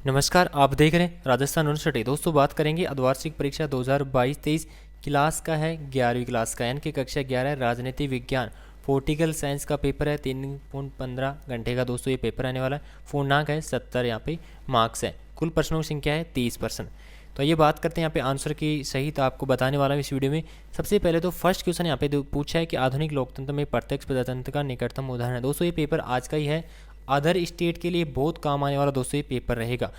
नमस्कार, आप देख रहे हैं राजस्थान यूनिवर्सिटी। दोस्तों, बात करेंगे अर्धवार्षिक परीक्षा 2022-23 क्लास का है 11वीं क्लास का, यानी कि कक्षा 11 है, राजनीति विज्ञान पॉलिटिकल साइंस का पेपर है। 3.15 घंटे का दोस्तों ये पेपर आने वाला है। पूर्णांक है 70, यहाँ पे मार्क्स है। कुल प्रश्नों की संख्या है 30%। तो ये बात करते हैं यहाँ पे आंसर की सही, तो आपको बताने वाला हूँ इस वीडियो में। सबसे पहले तो फर्स्ट क्वेश्चन यहाँ पे पूछा है कि आधुनिक लोकतंत्र में प्रत्यक्ष प्रजातंत्र का निकटतम उदाहरण है। दोस्तों ये पेपर आज का ही है, अदर स्टेट के लिए बहुत काम आने वाला दोस्तों ये पेपर रहेगा।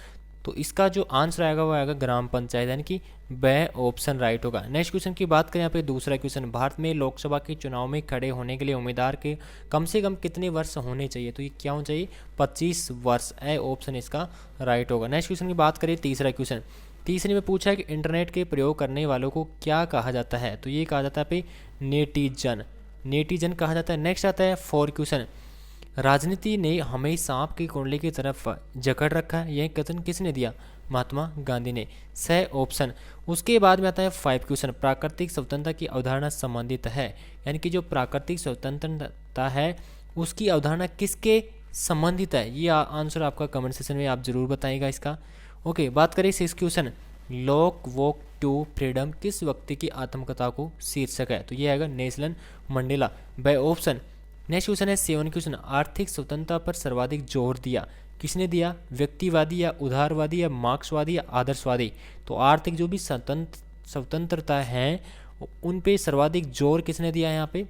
तो इसका जो आंसर आएगा वो आएगा ग्राम पंचायत, यानी कि वह ऑप्शन राइट होगा। नेक्स्ट क्वेश्चन की बात करें यहाँ पे दूसरा क्वेश्चन, भारत में लोकसभा के चुनाव में खड़े होने के लिए उम्मीदवार के कम से कम कितने वर्ष होने चाहिए? तो ये क्या होना चाहिए? 25 वर्ष। ए ऑप्शन इसका राइट होगा। नेक्स्ट क्वेश्चन की बात करें तीसरा क्वेश्चन, तीसरे में पूछा है कि इंटरनेट के प्रयोग करने वालों को क्या कहा जाता है? तो ये कहा जाता है पे नेटिजन, नेटिजन कहा जाता है। नेक्स्ट आता है फोर क्वेश्चन, राजनीति ने हमें सांप की कुंडली की तरफ जकड़ रखा है, यह कथन किसने दिया? महात्मा गांधी ने। सह ऑप्शन। उसके बाद में आता है फाइव क्वेश्चन, प्राकृतिक स्वतंत्रता की अवधारणा संबंधित है, यानी कि जो प्राकृतिक स्वतंत्रता है उसकी अवधारणा किसके संबंधित है? ये आंसर आपका कमेंट सेक्शन में आप जरूर बताइएगा इसका। ओके, बात करें six question, long walk to freedom किस व्यक्ति की आत्मकथा को शीर्षक है? तो ये आएगा Nelson Mandela, by option. Next question है सेवन क्वेश्चन, आर्थिक स्वतंत्रता पर सर्वाधिक जोर दिया किसने दिया? व्यक्तिवादी या उदारवादी या मार्क्सवादी या आदर्शवादी? तो आर्थिक जो भी स्वतंत्रता है उन पे सर्वाधिक जोर किसने दिया है? यहाँ पे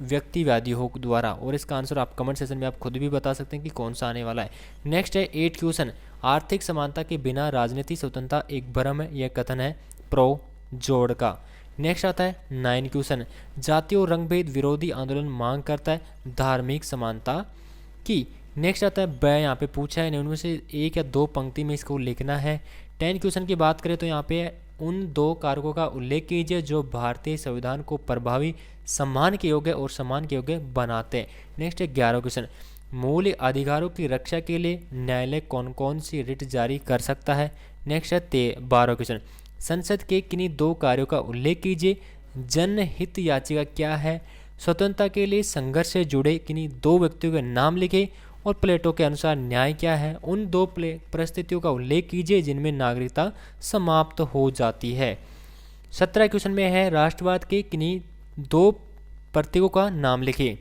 व्यक्तिवादी हो द्वारा। और इसका आंसर आप कमेंट सेक्शन में आप खुद भी बता सकते हैं कि कौन सा आने वाला है। नेक्स्ट है एट क्वेश्चन, आर्थिक समानता के बिना राजनीतिक स्वतंत्रता एक भ्रम है, यह कथन है प्रो जोड़ का। नेक्स्ट आता है नाइन क्वेश्चन, जाति और रंगभेद विरोधी आंदोलन मांग करता है धार्मिक समानता की। नेक्स्ट आता है ब, यहाँ पे पूछा है उनमें से एक या दो पंक्ति में इसको लिखना है। 10 क्वेश्चन की बात करें तो यहाँ पे उन दो कारकों का उल्लेख कीजिए जो भारतीय संविधान को प्रभावी, सम्मान के योग्य और सम्मान के योग्य बनाते हैं। नेक्स्ट है 11 क्वेश्चन, मूल अधिकारों की रक्षा के लिए न्यायालय कौन कौन सी रिट जारी कर सकता है? नेक्स्ट है 12 क्वेश्चन, संसद के किन्हीं दो कार्यों का उल्लेख कीजिए। जनहित याचिका क्या है? स्वतंत्रता के लिए संघर्ष से जुड़े किन्हीं दो व्यक्तियों के नाम लिखे। और प्लेटो के अनुसार न्याय क्या है? उन दो परिस्थितियों का उल्लेख कीजिए जिनमें नागरिकता समाप्त हो जाती है। 17 क्वेश्चन में है राष्ट्रवाद के किन्हीं दो प्रतीकों का नाम लिखिए।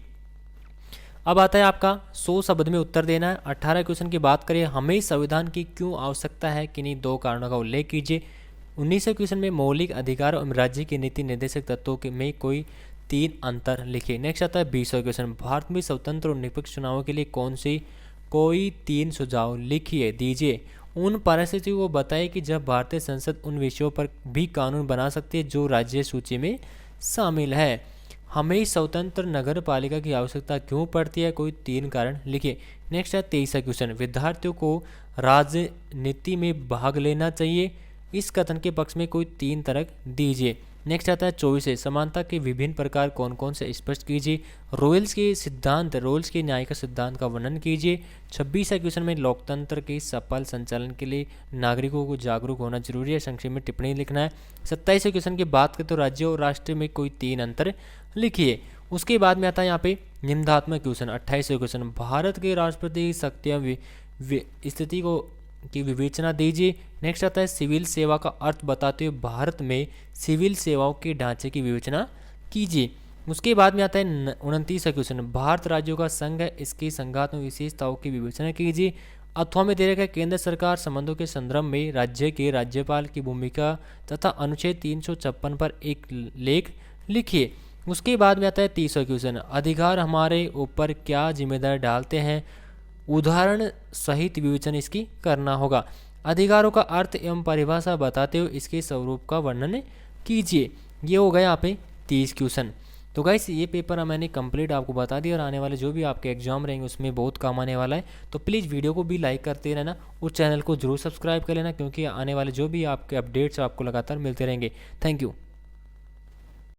अब आता है आपका 100 शब्द में उत्तर देना है। 18 क्वेश्चन की बात करें, हमें संविधान की क्यों आवश्यकता है? किन्हीं दो कारणों का उल्लेख कीजिए। 19वें क्वेश्चन में मौलिक अधिकार एवं राज्य के नीति निर्देशक तत्वों के में कोई तीन अंतर लिखे। नेक्स्ट आता है 20वां क्वेश्चन, भारत में स्वतंत्र और निष्पक्ष चुनावों के लिए कोई तीन सुझाव लिखिए दीजिए। उन परिस्थितियों को बताइए कि जब भारतीय संसद उन विषयों पर भी कानून बना सकती है जो राज्य सूची में शामिल है। हमें स्वतंत्र नगर पालिका की आवश्यकता क्यों पड़ती है? कोई तीन कारण लिखिए। नेक्स्ट है 23वां क्वेश्चन, विद्यार्थियों को राजनीति में भाग लेना चाहिए, इस कथन के पक्ष में कोई तीन तर्क दीजिए। नेक्स्ट आता है 24, समानता के विभिन्न प्रकार कौन कौन से स्पष्ट कीजिए। रोल्स के न्याय का सिद्धांत का वर्णन कीजिए। 26वां क्वेश्चन में लोकतंत्र के सफल संचालन के लिए नागरिकों को जागरूक होना जरूरी है, संक्षेप में टिप्पणी लिखना है। 27वें क्वेश्चन की बात करें तो राज्य और राष्ट्र में कोई तीन अंतर लिखिए। उसके बाद में आता है यहाँ पे निम्नात्मक क्वेश्चन। 28वें क्वेश्चन, भारत के राष्ट्रपति की शक्तियाँ स्थिति की विवेचना दीजिए। नेक्स्ट आता है सिविल सेवा का अर्थ बताते हुए भारत में सिविल सेवाओं के ढांचे की विवेचना कीजिए। उसके बाद में आता है 29वां क्वेश्चन, भारत राज्यों का संघ है, इसकी संघात्मक विशेषताओं की विवेचना कीजिए। अथवा में दे रखा है केंद्र सरकार संबंधों के संदर्भ में राज्य के राज्यपाल की भूमिका तथा अनुच्छेद 356 पर एक लेख लिखिए। उसके बाद में आता है 30वां क्वेश्चन, अधिकार हमारे ऊपर क्या जिम्मेदारी डालते हैं? उदाहरण सहित विवेचन इसकी करना होगा। अधिकारों का अर्थ एवं परिभाषा बताते हुए इसके स्वरूप का वर्णन कीजिए। ये हो गया यहाँ पे 30 क्वेश्चन। तो गाइस ये पेपर मैंने कंप्लीट आपको बता दिया और आने वाले जो भी आपके एग्जाम रहेंगे उसमें बहुत काम आने वाला है। तो प्लीज़ वीडियो को भी लाइक करते रहना और चैनल को जरूर सब्सक्राइब कर लेना, क्योंकि आने वाले जो भी आपके अपडेट्स आपको लगातार मिलते रहेंगे। Thank you.